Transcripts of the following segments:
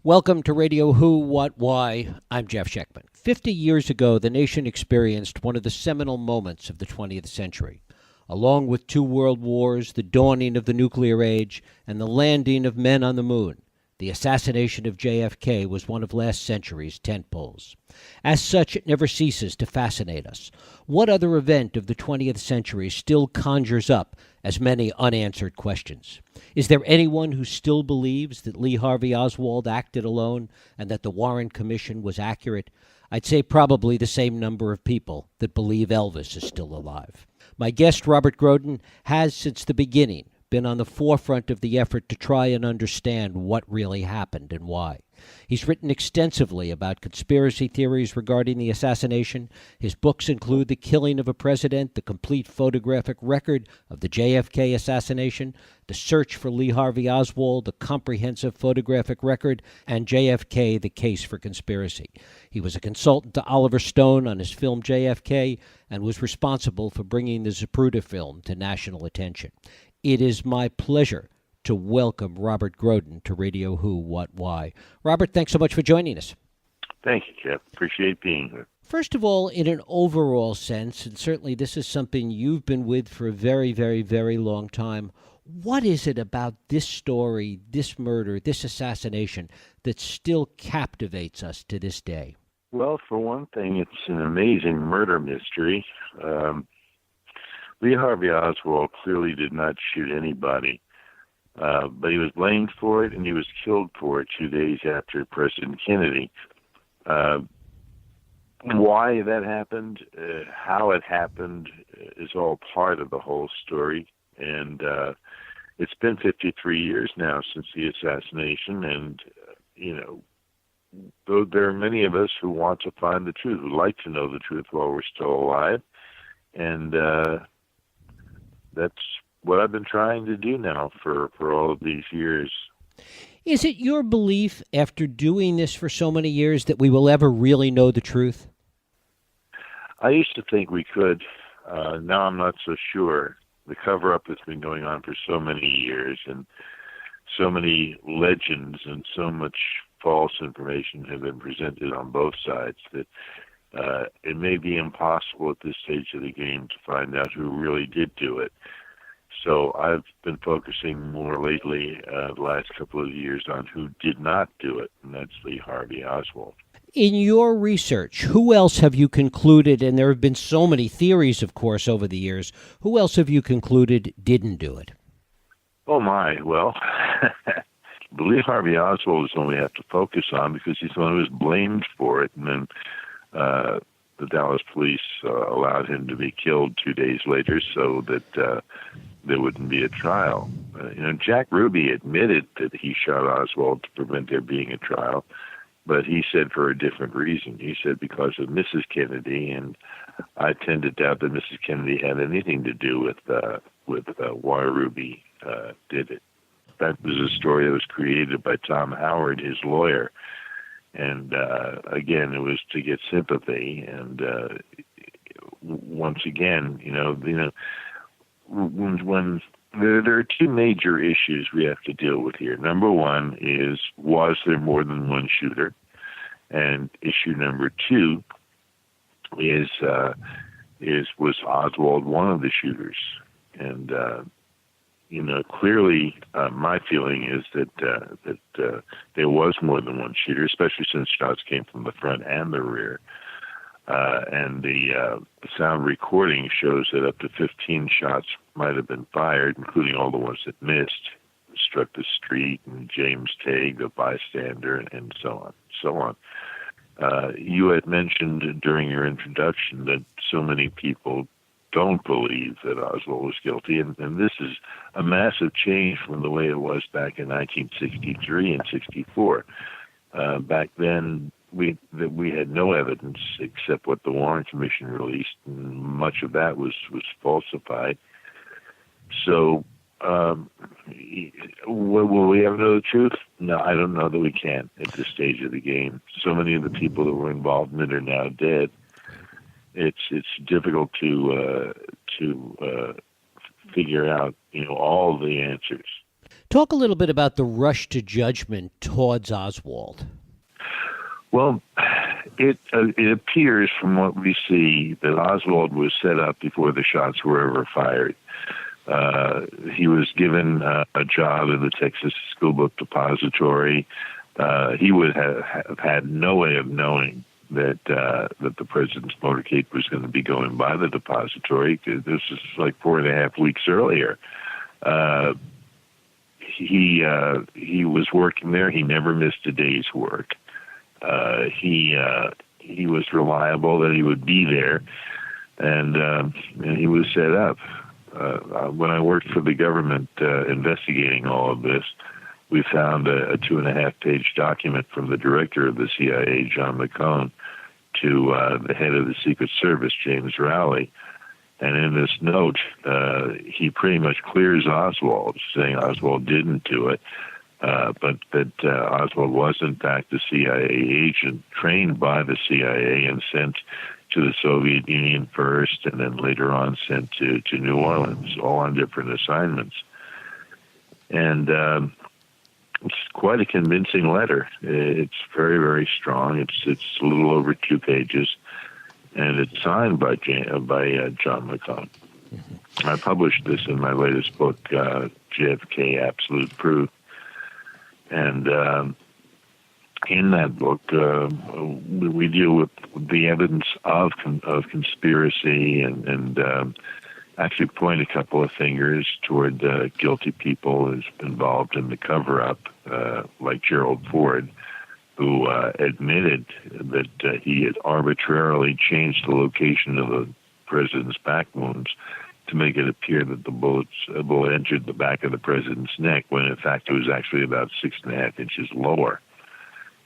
Welcome to Radio Who, What, Why. I'm Jeff Schechtman. 50 years ago, the nation experienced one of the seminal moments of the 20th century. Along with two world wars, the dawning of the nuclear age, and the landing of men on the moon, the assassination of JFK was one of last century's tentpoles. As such, it never ceases to fascinate us. What other event of the 20th century still conjures up as many unanswered questions? Is there anyone who still believes that Lee Harvey Oswald acted alone and that the Warren Commission was accurate? I'd say probably the same number of people that believe Elvis is still alive. My guest, Robert Groden, has since the beginning been on the forefront of the effort to try and understand what really happened and why. He's written extensively about conspiracy theories regarding the assassination. His books include The Killing of a President, The Complete Photographic Record of the JFK Assassination, The Search for Lee Harvey Oswald, The Comprehensive Photographic Record, and JFK, The Case for Conspiracy. He was a consultant to Oliver Stone on his film JFK and was responsible for bringing the Zapruder Film to national attention. It is my pleasure to welcome Robert Groden to Radio Who, What, Why. Robert, thanks so much for joining us. Thank you, Jeff. Appreciate being here. First of all, in an overall sense, and certainly this is something you've been with for a very, very, very long time, what is it about this story, this murder, this assassination that still captivates us to this day? Well, for one thing, it's an amazing murder mystery. Lee Harvey Oswald clearly did not shoot anybody, but he was blamed for it, and he was killed for it 2 days after President Kennedy. Why that happened, how it happened, is all part of the whole story. And it's been 53 years now since the assassination, and, though there are many of us who want to find the truth, who like to know the truth while we're still alive, and that's what I've been trying to do now for all of these years. Is it your belief, after doing this for so many years, that we will ever really know the truth? I used to think we could. Now I'm not so sure. The cover-up has been going on for so many years, and so many legends and so much false information have been presented on both sides that it may be impossible at this stage of the game to find out who really did do it. So I've been focusing more lately, the last couple of years, on who did not do it, and that's Lee Harvey Oswald. In your research, who else have you concluded, and there have been so many theories, of course, over the years, who else have you concluded didn't do it? Oh, my. Well, Lee Harvey Oswald is the one we have to focus on because he's the one who was blamed for it, and then the Dallas police allowed him to be killed 2 days later so that there wouldn't be a trial. Jack Ruby admitted that he shot Oswald to prevent there being a trial, but he said for a different reason. He said because of Mrs. Kennedy, and I tend to doubt that Mrs. Kennedy had anything to do with why Ruby did it. That was a story that was created by Tom Howard, his lawyer. And again, it was to get sympathy. And once again, when there are two major issues we have to deal with here. Number one is, was there more than one shooter? And issue number two is was Oswald one of the shooters? And clearly, my feeling is that there was more than one shooter, especially since shots came from the front and the rear. And the sound recording shows that up to 15 shots might have been fired, including all the ones that missed, struck the street, and James Tague, the bystander, and so on. You had mentioned during your introduction that so many people don't believe that Oswald was guilty, and this is a massive change from the way it was back in 1963 and 64. Back then, we had no evidence except what the Warren Commission released, and much of that was falsified. So, will we ever know the truth? No, I don't know that we can at this stage of the game. So many of the people that were involved in it are now dead. It's difficult to figure out all the answers. Talk a little bit about the rush to judgment towards Oswald. Well, it appears from what we see that Oswald was set up before the shots were ever fired. He was given a job in the Texas School Book Depository. He would have had no way of knowing that the president's motorcade was going to be going by the depository. This is like 4.5 weeks earlier. He was working there. He never missed a day's work. He was reliable that he would be there, and he was set up. When I worked for the government investigating all of this, we found a 2.5-page document from the director of the CIA, John McCone, to the head of the Secret Service, James Rowley. And in this note, he pretty much clears Oswald, saying Oswald didn't do it, but that Oswald was, in fact, a CIA agent trained by the CIA and sent to the Soviet Union first, and then later on sent to New Orleans, all on different assignments. And it's quite a convincing letter. It's very, very strong. It's a little over 2 pages, and it's signed by John McCone. Mm-hmm. I published this in my latest book, JFK Absolute Proof. And in that book, we deal with the evidence of conspiracy and actually point a couple of fingers toward guilty people who's involved in the cover-up, like Gerald Ford, who admitted that he had arbitrarily changed the location of the president's back wounds to make it appear that the bullet entered the back of the president's neck, when in fact it was actually about 6.5 inches lower.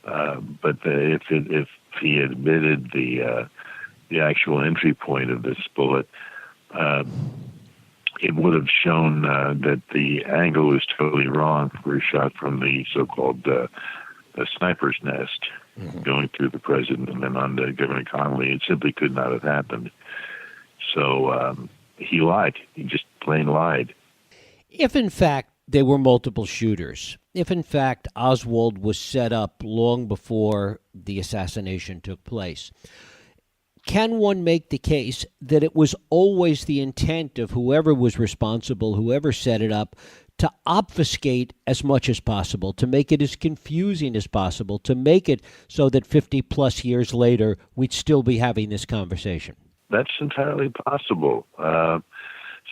But if he admitted the actual entry point of this bullet, it would have shown that the angle was totally wrong for a shot from the so-called sniper's nest, mm-hmm. going through the president and then on to Governor Connolly. It simply could not have happened. So he lied. He just plain lied. If, in fact, there were multiple shooters, if, in fact, Oswald was set up long before the assassination took place, can one make the case that it was always the intent of whoever was responsible, whoever set it up, to obfuscate as much as possible, to make it as confusing as possible, to make it so that 50-plus years later we'd still be having this conversation? That's entirely possible.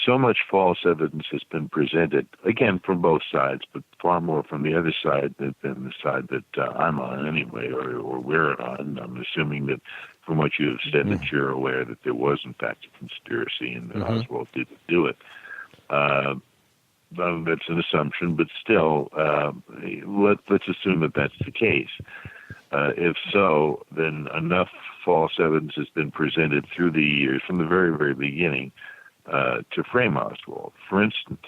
So much false evidence has been presented, again, from both sides, but far more from the other side than the side that I'm on anyway, or we're on. I'm assuming that from what you have said, that you're aware that there was, in fact, a conspiracy and that Oswald didn't do it. That's an assumption, but still, let's assume that that's the case. If so, then enough false evidence has been presented through the years, from the very, very beginning, to frame Oswald. For instance,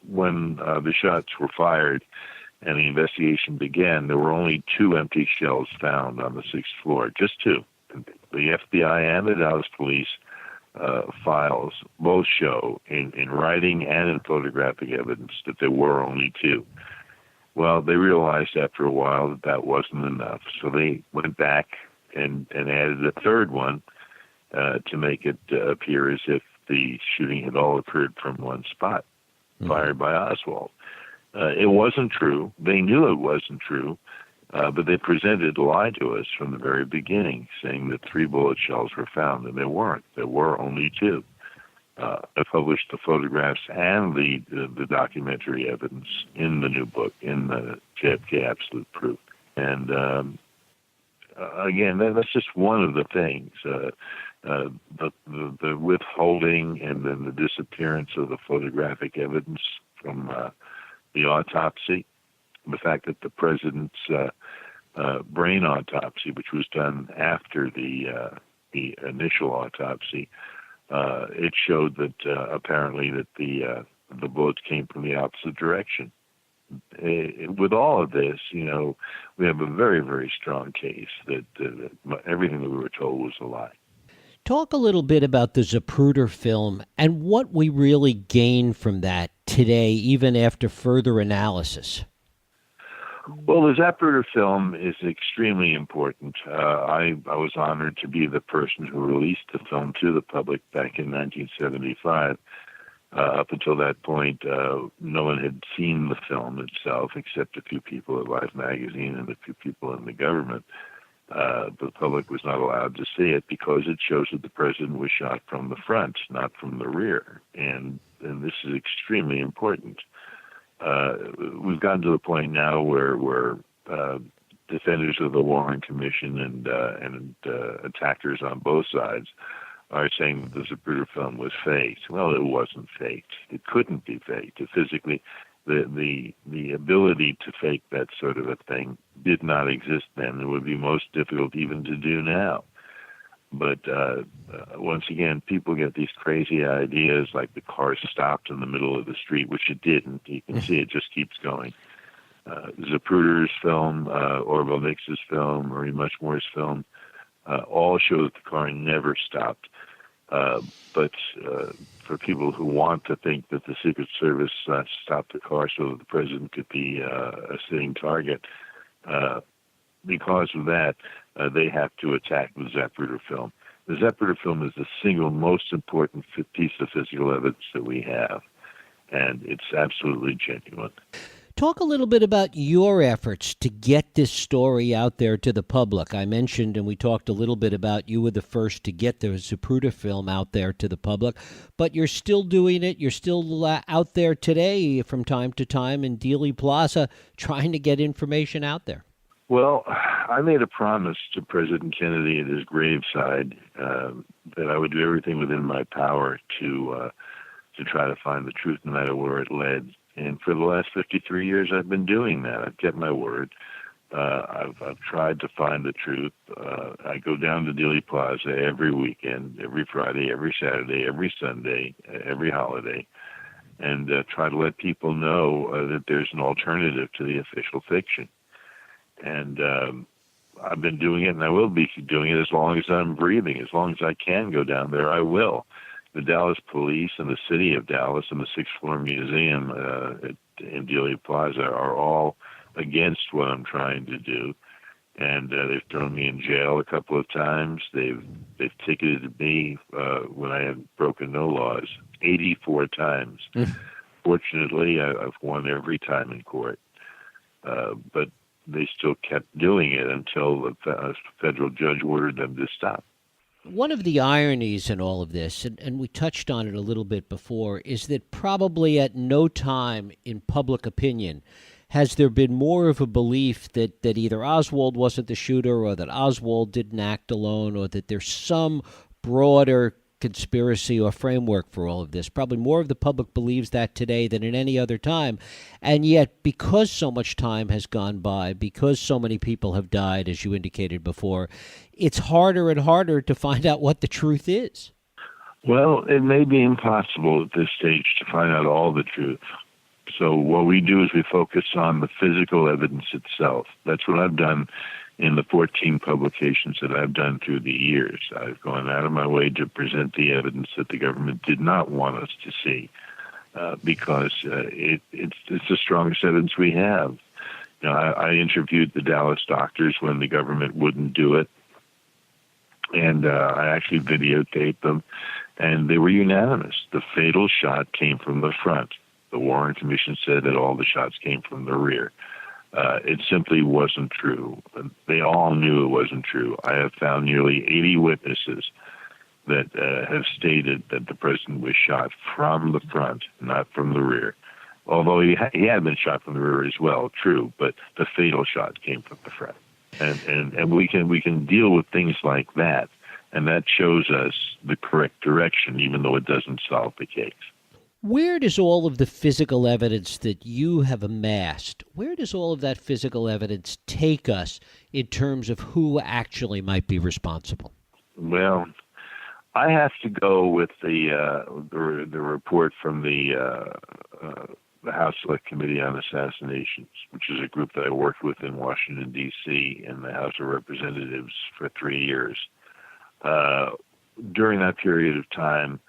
when the shots were fired and the investigation began, there were only 2 empty shells found on the 6th floor, just 2. The FBI and the Dallas police files both show in writing and in photographic evidence that there were only 2. Well, they realized after a while that that wasn't enough, so they went back and added a 3rd one to make it appear as if the shooting had all occurred from one spot, fired by Oswald. It wasn't true. They knew it wasn't true, but they presented a lie to us from the very beginning, saying that 3 bullet shells were found, and there weren't. There were only 2. I published the photographs and the documentary evidence in the new book, in the JFK Absolute Proof. And again, that's just one of the things. The withholding and then the disappearance of the photographic evidence from the autopsy, the fact that the president's brain autopsy, which was done after the initial autopsy, it showed that apparently that the bullets came from the opposite direction. With all of this, we have a very, very strong case that everything that we were told was a lie. Talk a little bit about the Zapruder film and what we really gain from that today, even after further analysis? Well, the Zapruder film is extremely important. I was honored to be the person who released the film to the public back in 1975. Up until that point, no one had seen the film itself except a few people at Life magazine and a few people in the government. The public was not allowed to see it because it shows that the president was shot from the front, not from the rear. And this is extremely important. We've gotten to the point now where defenders of the Warren Commission and attackers on both sides are saying that the Zapruder film was faked. Well, it wasn't faked. It couldn't be faked. Physically, the ability to fake that sort of a thing did not exist then. It would be most difficult even to do now. But once again, people get these crazy ideas like the car stopped in the middle of the street, which it didn't. You can see it just keeps going. Zapruder's film, Orville Nix's film, Marie Muchmore's film, all show that the car never stopped. But for people who want to think that the Secret Service stopped the car so that the president could be a sitting target, because of that, they have to attack the Zapruder film. The Zapruder film is the single most important piece of physical evidence that we have, and it's absolutely genuine. Talk a little bit about your efforts to get this story out there to the public. I mentioned, and we talked a little bit about, you were the first to get the Zapruder film out there to the public, but you're still doing it. You're still out there today from time to time in Dealey Plaza trying to get information out there. Well, I made a promise to President Kennedy at his graveside that I would do everything within my power to try to find the truth, no matter where it led. And for the last 53 years, I've been doing that. I've kept my word. I've tried to find the truth. I go down to Dealey Plaza every weekend, every Friday, every Saturday, every Sunday, every holiday, and try to let people know that there's an alternative to the official fiction. And I've been doing it, and I will be doing it as long as I'm breathing. As long as I can go down there, I will. The Dallas Police and the City of Dallas and the Sixth Floor Museum in Dealey Plaza are all against what I'm trying to do. And they've thrown me in jail a couple of times. They've ticketed me when I had broken no laws 84 times. Fortunately, I've won every time in court. But they still kept doing it until a federal judge ordered them to stop. One of the ironies in all of this, and we touched on it a little bit before, is that probably at no time in public opinion has there been more of a belief that either Oswald wasn't the shooter or that Oswald didn't act alone or that there's some broader conspiracy or framework for all of this. Probably more of the public believes that today than at any other time. And yet, because so much time has gone by, because so many people have died, as you indicated before, it's harder and harder to find out what the truth is. Well, it may be impossible at this stage to find out all the truth. So what we do is we focus on the physical evidence itself. That's what I've done in the 14 publications that I've done through the years. I've gone out of my way to present the evidence that the government did not want us to see because it's the strongest evidence we have. You know, I interviewed the Dallas doctors when the government wouldn't do it, and I actually videotaped them, and they were unanimous. The fatal shot came from the front. The Warren Commission said that all the shots came from the rear. It simply wasn't true. They all knew it wasn't true. I have found nearly 80 witnesses that have stated that the president was shot from the front, not from the rear. Although he had been shot from the rear as well, true, but the fatal shot came from the front. And we can deal with things like that, and that shows us the correct direction, even though it doesn't solve the case. Where does all of the physical evidence that you have amassed, where does all of that physical evidence take us in terms of who actually might be responsible? Well, I have to go with the report from the House Select Committee on Assassinations, which is a group that I worked with in Washington, D.C. in the House of Representatives for 3 years. During that period of time,